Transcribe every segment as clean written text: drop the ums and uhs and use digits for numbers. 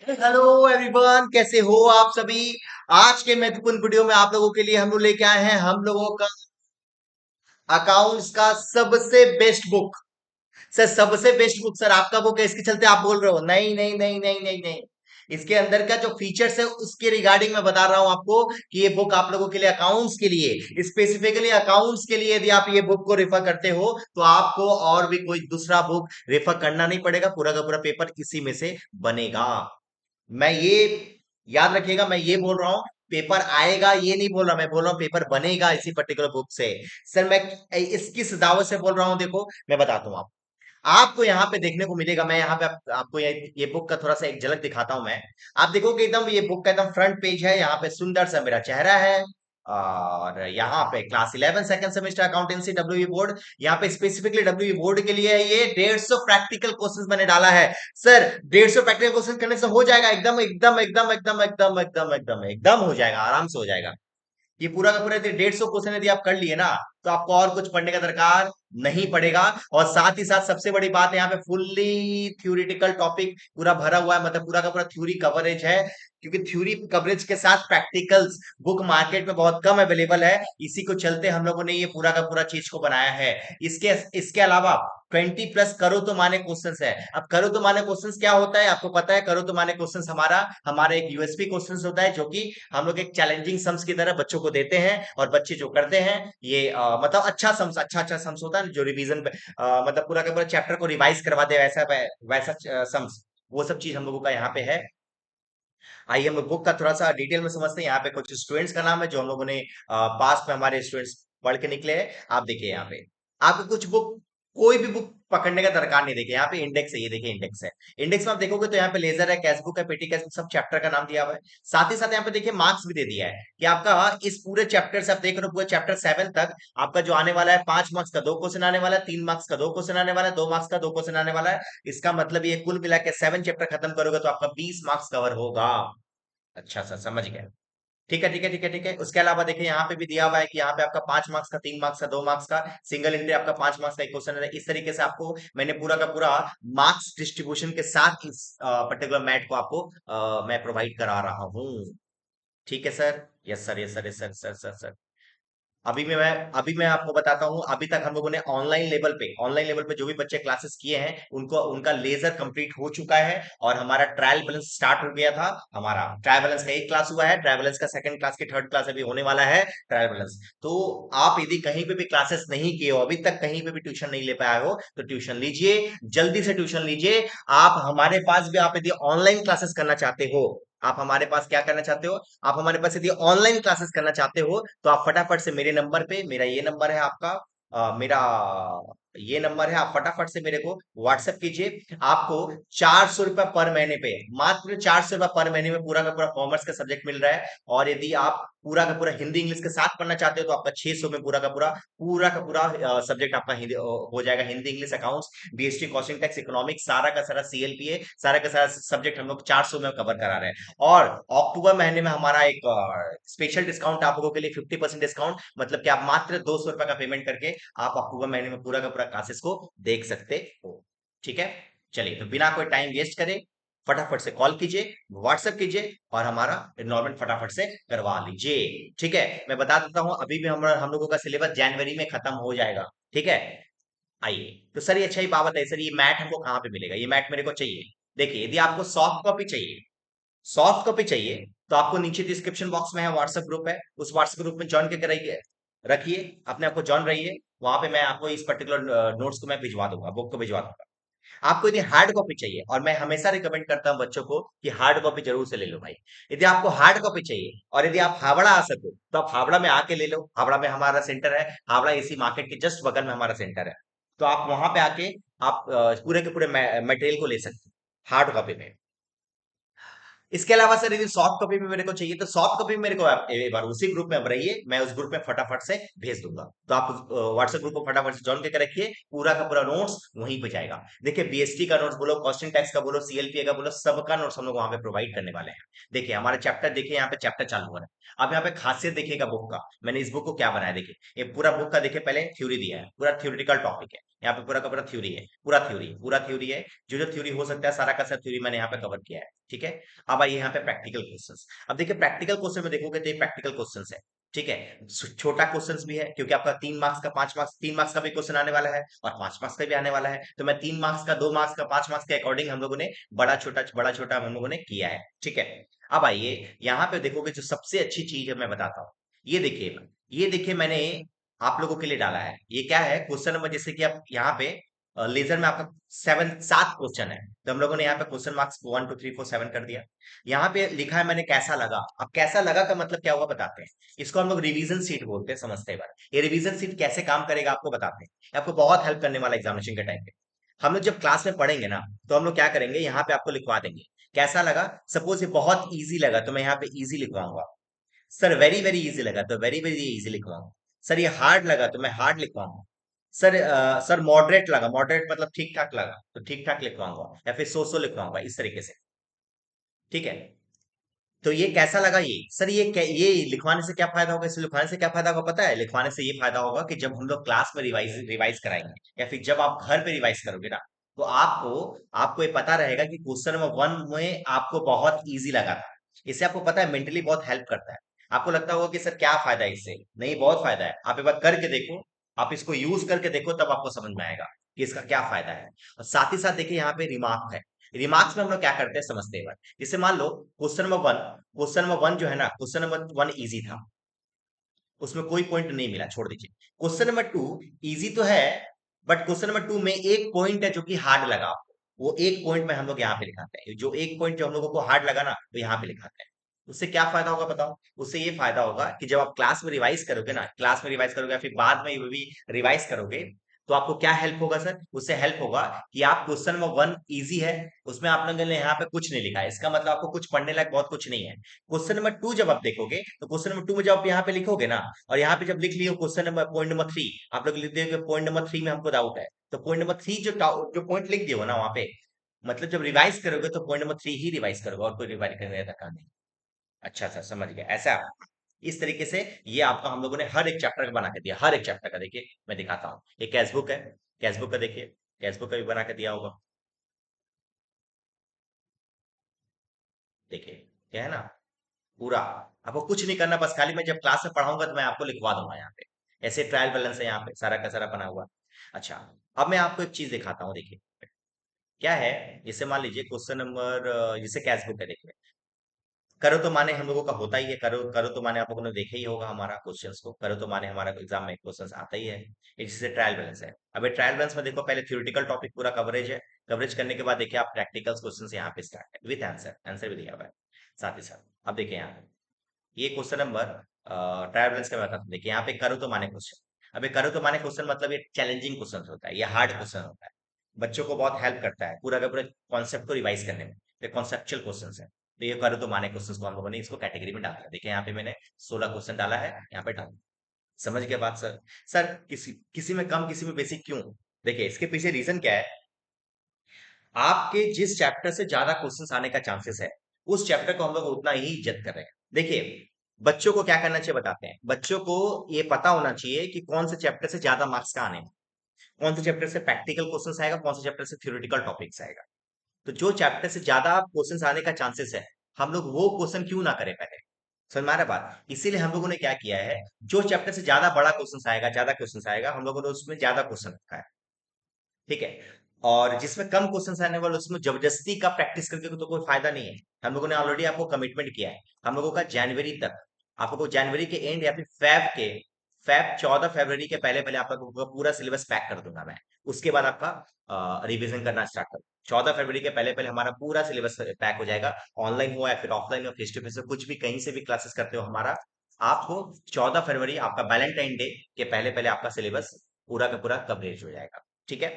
Hello everyone, कैसे हो आप सभी। आज के महत्वपूर्ण वीडियो में आप लोगों के लिए हम लोग लेके आए हैं हम लोगों का अकाउंट्स का सबसे बेस्ट बुक। सर सबसे बेस्ट बुक सर आपका बुक है, इसके चलते आप बोल रहे हो? नहीं नहीं नहीं नहीं नहीं नहीं। इसके अंदर का जो फीचर्स है उसके रिगार्डिंग मैं बता रहा हूं आपको कि ये बुक आप लोगों के लिए अकाउंट्स के लिए, स्पेसिफिकली अकाउंट्स के लिए यदि आप ये बुक को रेफर करते हो तो आपको और भी कोई दूसरा बुक रेफर करना नहीं पड़ेगा। पूरा का पूरा पेपर इसी में से बनेगा। मैं ये याद रखिएगा, मैं ये बोल रहा हूँ पेपर आएगा, ये नहीं बोल रहा। मैं बोल रहा हूँ पेपर बनेगा इसी पर्टिकुलर बुक से। सर मैं इस किस दावत से बोल रहा हूँ, देखो मैं बताता हूँ आपको यहाँ पे देखने को मिलेगा। मैं यहाँ पे आपको ये बुक का थोड़ा सा एक झलक दिखाता हूँ मैं। आप देखोगे एकदम ये बुक का एकदम फ्रंट पेज है, यहाँ पे सुंदर सा मेरा चेहरा है। और यहाँ पे class 11 second semester accountancy W board, यहाँ पे स्पेसिफिकली डब्ल्यू बोर्ड के लिए है। ये 150 प्रैक्टिकल क्वेश्चंस मैंने डाला है। सर 150 प्रैक्टिकल क्वेश्चन करने से हो जाएगा? एकदम एकदम एकदम एकदम एकदम एकदम एकदम एकदम हो जाएगा, आराम से हो जाएगा। ये पूरा का पूरा 150 क्वेश्चन यदि आप कर लिए ना तो आपको और कुछ पढ़ने का दरकार नहीं पड़ेगा। और साथ ही साथ सबसे बड़ी बात है, यहाँ पे फुल्ली थ्योरेटिकल टॉपिक पूरा भरा हुआ है, मतलब पूरा का पूरा थ्योरी कवरेज है। क्योंकि थ्योरी कवरेज के साथ प्रैक्टिकल्स बुक मार्केट में बहुत कम अवेलेबल है, इसी को चलते हम लोगों ने ये पूरा का पूरा चीज को बनाया है। इसके इसके अलावा 20+ करो तो माने क्वेश्चंस है। अब करो तो माने क्वेश्चंस क्या होता है आपको पता है? करो तो माने क्वेश्चंस हमारा हमारा एक यूएसपी क्वेश्चंस होता है, जो कि हम लोग एक चैलेंजिंग सम्स की तरह बच्चों को देते हैं। और बच्चे जो करते हैं ये मतलब अच्छा सम्स, अच्छा अच्छा सम्स होता है जो रिवीजन पे मतलब पूरा का पूरा चैप्टर को रिवाइज करवा दे, वैसा वैसा सम्स, वो सब चीज हम लोगों का यहाँ पे है। आइए हम बुक का थोड़ा सा डिटेल में समझते हैं। यहाँ पे कुछ स्टूडेंट्स का नाम है जो हम लोगों ने पास में हमारे स्टूडेंट्स पढ़ के निकले हैं। आप देखिए यहाँ पे आपको कुछ बुक, कोई भी बुक पकड़ने का दरकार नहीं। देखिए यहाँ पे इंडेक्स है, ये देखिए इंडेक्स है। इंडेक्स में आप देखोगे तो यहाँ पे लेजर है, कैश बुक है, पेटी कैश बुक, सब चैप्टर का नाम दिया हुआ है। साथ ही साथ यहाँ पे देखिए मार्क्स भी दे दिया है कि आपका इस पूरे चैप्टर से आप देख रहे हो पूरे चैप्टर 7 तक आपका जो आने वाला है 5 मार्क्स का 2 क्वेश्चन आने वाला है, 3 मार्क्स का 2 क्वेश्चन आने वाला है, 2 मार्क्स का 2 क्वेश्चन आने वाला है। इसका मतलब ये कुल मिला के 7 चैप्टर खत्म करोगे तो आपका 20 मार्क्स कवर होगा। अच्छा सर समझ गए। ठीक है ठीक है ठीक है ठीक है। उसके अलावा देखिए यहाँ पे भी दिया हुआ है कि यहाँ पे आपका 5 मार्क्स का, 3 मार्क्स का, 2 मार्क्स का सिंगल एंट्री, आपका 5 मार्क्स का एक क्वेश्चन है। इस तरीके से आपको मैंने पूरा का पूरा मार्क्स डिस्ट्रीब्यूशन के साथ इस पर्टिकुलर मैट को आपको मैं प्रोवाइड करा रहा हूँ। ठीक है sir. Yes sir, yes sir, yes sir, sir sir sir. अभी मैं आपको बताता हूं। अभी तक हम लोगों ने ऑनलाइन लेवल पे जो भी बच्चे क्लासेस किए हैं उनको उनका लेजर कंप्लीट हो चुका है। और हमारा ट्रायल बैलेंस स्टार्ट हो गया था। हमारा ट्रायल बैलेंस का एक क्लास हुआ है, ट्रायल बैलेंस का सेकंड क्लास की थर्ड क्लास अभी होने वाला है ट्रायल बैलेंस। तो आप यदि कहीं पे भी क्लासेस नहीं किए हो, अभी तक कहीं पे भी ट्यूशन नहीं ले पाए हो, तो ट्यूशन लीजिए, जल्दी से ट्यूशन लीजिए। आप हमारे पास भी, आप यदि ऑनलाइन क्लासेस करना चाहते हो, आप हमारे पास क्या करना चाहते हो, आप हमारे पास यदि ऑनलाइन क्लासेस करना चाहते हो तो आप फटाफट से मेरे नंबर पे, मेरा ये नंबर है आपका, मेरा ये नंबर है, आप फटाफट से मेरे को व्हाट्सएप कीजिए। आपको 400 रुपया पर महीने पे, मात्र 400 रुपया पर महीने में पूरा का पूरा कॉमर्स का सब्जेक्ट मिल रहा है। और यदि आप पूरा का पूरा हिंदी इंग्लिश के साथ पढ़ना चाहते हो तो आपका 600 में पूरा का पूरा सब्जेक्ट आपका हिंदी हो जाएगा। Hindi English accounts BST costing tax economics सारा का सारा सीएलपीए सारा का सारा सब्जेक्ट हम लोग 400 में कवर करा रहे हैं। और अक्टूबर महीने में हमारा एक स्पेशल डिस्काउंट आप लोगों के लिए, 50% डिस्काउंट, मतलब कि आप मात्र 200 रुपए का पेमेंट करके आप अक्टूबर महीने में पूरा का पूरा क्लासेस को देख सकते हो। ठीक है। चलिए तो बिना कोई टाइम वेस्ट करे फटाफट से कॉल कीजिए, व्हाट्सएप कीजिए और हमारा एनरोलमेंट फटाफट से करवा लीजिए। ठीक है। मैं बता देता हूं अभी भी हम लोगों का सिलेबस जनवरी में खत्म हो जाएगा। ठीक है। आइए तो सर ये अच्छा ही बात है सर, ये मैट हमको कहाँ पे मिलेगा? ये मैट मेरे को चाहिए। देखिए यदि आपको सॉफ्ट कॉपी चाहिए, सॉफ्ट कॉपी चाहिए तो आपको नीचे डिस्क्रिप्शन बॉक्स में है व्हाट्सएप ग्रुप है, उस व्हाट्सएप ग्रुप में ज्वाइन करके रहिए, रखिए अपने आप को ज्वाइन रहिए। वहां पे मैं आपको इस पर्टिकुलर नोट्स को मैं भिजवा दूंगा, बुक को भिजवा दूंगा। आपको यदि हार्ड कॉपी चाहिए, और मैं हमेशा रिकमेंड करता हूं बच्चों को कि हार्ड कॉपी जरूर से ले लो भाई। यदि आपको हार्ड कॉपी चाहिए और यदि आप हावड़ा आ सको तो आप हावड़ा में आके ले लो। हावड़ा में हमारा सेंटर है, हावड़ा एसी मार्केट के जस्ट बगल में हमारा सेंटर है। तो आप वहां पे आके आप पूरे के पूरे मटेरियल को ले सकते हैं हार्ड कॉपी में। इसके अलावा सर यदि सॉफ्ट कॉपी में मेरे को चाहिए तो सॉफ्ट कॉपी मेरे को आप एक बार उसी ग्रुप में अब रहिए, मैं उस ग्रुप में फटाफट से भेज दूंगा। तो आप व्हाट्सएप ग्रुप को फटाफट से ज्वाइन करके रखिए, पूरा का पूरा नोट्स वहीं पे जाएगा। देखिए बीएसटी का नोट्स बोलो, कॉस्टिंग टैक्स का बोलो, सीएलपीए का बोलो, सबका नोट्स हम लोग वहां पे प्रोवाइड करने वाले हैं। देखिए हमारा चैप्टर, देखिए यहाँ पे चैप्टर चालू हो रहा है। अब यहाँ पे खासियत देखिएगा बुक का, मैंने इस बुक को क्या बनाया। देखिए ये पूरा बुक का देखिए पहले थ्योरी दिया है, पूरा थ्योरेटिकल टॉपिक है। यहाँ पे पूरा का पूरा थ्योरी है, पूरा थ्योरी है। जो जो थ्योरी हो सकता है सारा का सारा थ्योरी मैंने यहाँ पे कवर किया है, ठीक है। अब आइए यहाँ पे प्रैक्टिकल क्वेश्चंस। अब देखिए प्रैक्टिकल क्वेश्चन में देखोगे तो ये प्रैक्टिकल क्वेश्चंस है, ठीक है। छोटा क्वेश्चंस भी है क्योंकि आपका 3 मार्क्स का 5 मार्क्स, 3 मार्क्स का भी क्वेश्चन आने वाला है और 5 मार्क्स का भी आने वाला है। तो मैं 3 मार्क्स का, 2 मार्क्स का, 5 मार्क्स के अकॉर्डिंग हम लोगों ने बड़ा छोटा हम लोगों ने किया है, ठीक है। अब आइए यहाँ पे देखोगे जो सबसे अच्छी चीज है मैं बताता हूँ। ये देखिए मैंने आप लोगों के लिए डाला है। ये क्या है क्वेश्चन नंबर, जैसे कि आप यहाँ पे लेजर में आपका 7 क्वेश्चन है, तो हम लोगों ने यहाँ पे क्वेश्चन मार्क्स 1 2 3 4 7 कर दिया। यहाँ पे लिखा है मैंने कैसा लगा। अब कैसा लगा का मतलब क्या हुआ बताते हैं। इसको हम लोग रिवीजन सीट बोलते हैं, समझते हैं बार। ये रिवीजन सीट कैसे काम करेगा आपको बताते हैं, ये आपको बहुत हेल्प करने वाला एग्जामिनेशन के टाइम पे। हम लोग जब क्लास में पढ़ेंगे ना, तो हम लोग क्या करेंगे, यहाँ पे आपको लिखवा देंगे कैसा लगा। सपोज ये बहुत इजी लगा तो मैं यहाँ पे इजी लिखवाऊंगा। सर वेरी वेरी इजी लगा तो वेरी वेरी इजी लिखवाऊंगा। सर ये हार्ड लगा तो मैं हार्ड लिखवाऊंगा। सर मॉडरेट लगा, मॉडरेट मतलब ठीक ठाक लगा तो ठीक ठाक लिखवाऊंगा, या फिर सो लिखवाऊंगा, इस तरीके से, ठीक है। तो ये कैसा लगा, ये सर ये लिखवाने से क्या फायदा होगा, इसे लिखवाने से क्या फायदा होगा पता है। लिखवाने से ये फायदा होगा कि जब हम लोग क्लास में रिवाइज रिवाइज कराएंगे, या फिर जब आप घर पे रिवाइज करोगे ना, तो आपको आपको ये पता रहेगा कि क्वेश्चन नंबर 1 में आपको बहुत इजी लगा था। इससे आपको पता है मेंटली बहुत हेल्प करता है। आपको लगता होगा कि सर क्या फायदा है इससे, नहीं बहुत फायदा है। आप एक बार करके देखो, आप इसको यूज करके देखो, तब आपको समझ में आएगा कि इसका क्या फायदा है। और साथ ही साथ देखिए यहाँ पे रिमार्क है। रिमार्क्स में हम लोग क्या करते हैं समझते हैं। जैसे मान लो क्वेश्चन नंबर 1 जो है ना, क्वेश्चन नंबर 1 इजी था, उसमें कोई पॉइंट नहीं मिला, छोड़ दीजिए। क्वेश्चन नंबर 2 इजी तो है, बट क्वेश्चन नंबर 2 में एक पॉइंट है जो कि हार्ड लगा आपको। वो एक पॉइंट में हम लोग यहाँ पे लिखाते हैं, जो एक पॉइंट जो हम लोगों को हार्ड लगा ना, वो यहाँ पे लिखाते हैं। उससे क्या फायदा होगा बताओ। उससे ये फायदा होगा कि जब आप क्लास में रिवाइज करोगे ना, क्लास में रिवाइज करोगे या फिर बाद में भी रिवाइज करोगे, तो आपको क्या हेल्प होगा सर, उससे हेल्प होगा कि आप क्वेश्चन नंबर 1 इजी है, उसमें आप लोगों ने यहाँ पे कुछ नहीं लिखा है, इसका मतलब आपको कुछ पढ़ने लायक बहुत कुछ नहीं है। क्वेश्चन नंबर 2 जब आप देखोगे, तो क्वेश्चन नंबर 2 में जब आप यहाँ पे लिखोगे ना, और यहाँ पे जब लिख लियो पॉइंट नंबर 3, आप लोग लिख दिए पॉइंट नंबर 3 में हमको डाउट है, तो पॉइंट नंबर 3 जो पॉइंट लिख दियो ना वहां पे, मतलब जब रिवाइज करोगे तो पॉइंट नंबर 3 ही रिवाइज करोगे, और कोई रिवाइज करने का दरकार नहीं। अच्छा अच्छा, समझ गया ऐसा। इस तरीके से ये आपका हम लोगों ने हर एक चैप्टर का बना के दिया, हर एक चैप्टर का। देखिए मैं दिखाता हूँ, ये कैशबुक है, कैशबुक का देखिए, कैशबुक का भी बना के दिया होगा। देखिए क्या है ना, पूरा आपको कुछ नहीं करना, बस खाली मैं जब क्लास में पढ़ाऊंगा तो मैं आपको लिखवा दूंगा यहाँ पे। ऐसे ट्रायल बैलेंस है यहाँ पे, सारा का सारा बना हुआ। अच्छा, अब मैं आपको एक चीज दिखाता हूँ, देखिए क्या है। जैसे मान लीजिए क्वेश्चन नंबर, जैसे कैशबुक है, देखिए करो तो माने हम लोगों का होता ही है, करो करो तो माने आप लोगों ने देखा ही होगा हमारा क्वेश्चंस को, करो तो माने हमारा एग्जाम में क्वेश्चंस आता ही है। इससे ट्रायल बैलेंस है। अब ये ट्रायल बैलेंस में देखो, पहले थ्योरेटिकल टॉपिक पूरा कवरेज है, कवरेज करने के बाद देखिए आप प्रैक्टिकल क्वेश्चंस यहाँ पे स्टार्ट है विद आंसर, आंसर भी दिया हुआ है साथ ही साथ। अब देखिए यहाँ पे ये क्वेश्चन नंबर ट्रायल बैलेंस का मैं बताता हूँ। देखिए यहाँ पे करो तो माने क्वेश्चन, अब ये करो तो माने क्वेश्चन मतलब ये चैलेंजिंग क्वेश्चन होता है, ये हार्ड क्वेश्चन होता है, बच्चों को बहुत हेल्प करता है पूरा का पूरा कॉन्सेप्ट को रिवाइज करने में। ये कॉन्सेप्चुअल क्वेश्चन है, तो ये करो तो माने क्वेश्चन को हम लोगों ने इसको कैटेगरी में डाला है। देखिए यहाँ पे मैंने 16 क्वेश्चन डाला है, यहाँ पे डाल। समझ गया बात सर। सर किसी किसी में कम किसी में बेसिक क्यों, देखिए इसके पीछे रीजन क्या है। आपके जिस चैप्टर से ज्यादा क्वेश्चंस आने का चांसेस है, उस चैप्टर को हम लोग उतना ही इज्जत कर रहे हैं। देखिए बच्चों को क्या करना चाहिए बताते हैं। बच्चों को ये पता होना चाहिए कि कौन से चैप्टर से ज्यादा मार्क्स का आने हैं, कौन से चैप्टर से प्रैक्टिकल क्वेश्चंस आएगा, कौन से चैप्टर से थ्योरेटिकल टॉपिक्स आएगा। तो जो चैप्टर से ज्यादा क्वेश्चंस आने का चांसेस है, हम लोग वो क्वेश्चन क्यों ना करें पहले। समझ में आ रहा है बात। इसीलिए हम लोगों ने क्या किया है, जो चैप्टर से ज्यादा बड़ा क्वेश्चंस आएगा, ज्यादा क्वेश्चंस आएगा, हम लोगों ने उसमें ज्यादा क्वेश्चन रखा है, ठीक है। और जिसमें कम क्वेश्चन आने वाले उसमें जबरदस्ती का प्रैक्टिस करके तो कोई फायदा नहीं है। हम लोगों ने ऑलरेडी आपको कमिटमेंट किया है, हम लोगों का जनवरी तक, आपको जनवरी के एंड या फिर फैब 14 फरवरी के पहले पहले आप लोगों का पूरा सिलेबस पैक कर दूंगा मैं। उसके बाद आपका रिवीजन करना स्टार्ट करो। 14 फरवरी के पहले पहले हमारा पूरा सिलेबस पैक हो जाएगा। ऑनलाइन हो या फिर ऑफलाइन हो, फेस टू फेस हो, कुछ भी कहीं से भी क्लासेस करते हो हमारा, आपको 14 फरवरी आपका वैलेंटाइन डे के पहले पहले आपका सिलेबस पूरा का पूरा कवरेज हो जाएगा, ठीक है।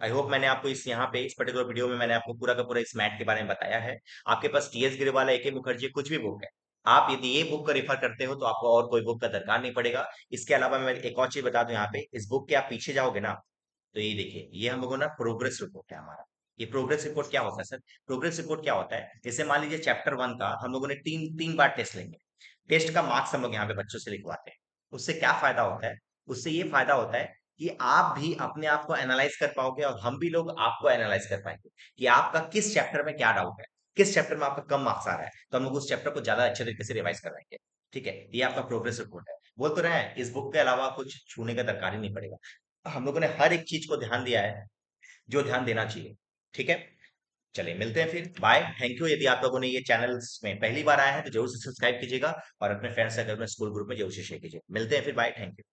आई होप मैंने आपको इस यहाँ पे इस पर्टिकुलर वीडियो में मैंने आपको पूरा का पूरा इस मैट के बारे में बताया है। आपके पास टीएस गिरेवाला, एके मुखर्जी कुछ भी बुक है, आप यदि ये बुक का रेफर करते हो तो आपको और कोई बुक का दरकार नहीं पड़ेगा। इसके अलावा मैं एक और चीज बता दूं, यहाँ पे इस बुक के आप पीछे जाओगे ना, तो ये देखिए ये हम लोगों ना प्रोग्रेस रिपोर्ट है हमारा। ये प्रोग्रेस रिपोर्ट क्या होता है सर, प्रोग्रेस रिपोर्ट क्या होता है, जैसे मान लीजिए चैप्टर 1 का हम लोगों ने तीन तीन बार टेस्ट लेंगे, टेस्ट का मार्क्स हम लोग यहाँ पे बच्चों से लिखवाते हैं। उससे क्या फायदा होता है, उससे ये फायदा होता है कि आप भी अपने आप को एनालाइज कर पाओगे और हम भी लोग आपको एनालाइज कर पाएंगे कि आपका किस चैप्टर में क्या डाउट है, किस चैप्टर में आपका कम मार्क्स आ रहा है, तो हम लोग उस चैप्टर को ज्यादा अच्छे तरीके से रिवाइज करवाएंगे। ठीक है, ये आपका प्रोग्रेस रिपोर्ट है। बोल तो रहे हैं इस बुक के अलावा कुछ छूने का दरकार ही नहीं पड़ेगा। हम लोगों ने हर एक चीज को ध्यान दिया है जो ध्यान देना चाहिए। ठीक है, चलिए मिलते हैं फिर, बाय, थैंक यू। यदि आप लोगों ने ये चैनल्स में पहली बार आए हैं तो जरूर से सब्सक्राइब कीजिएगा और अपने फ्रेंड सर्कल में, स्कूल ग्रुप में जरूर से शेयर कीजिए। मिलते हैं फिर, बाय, थैंक यू।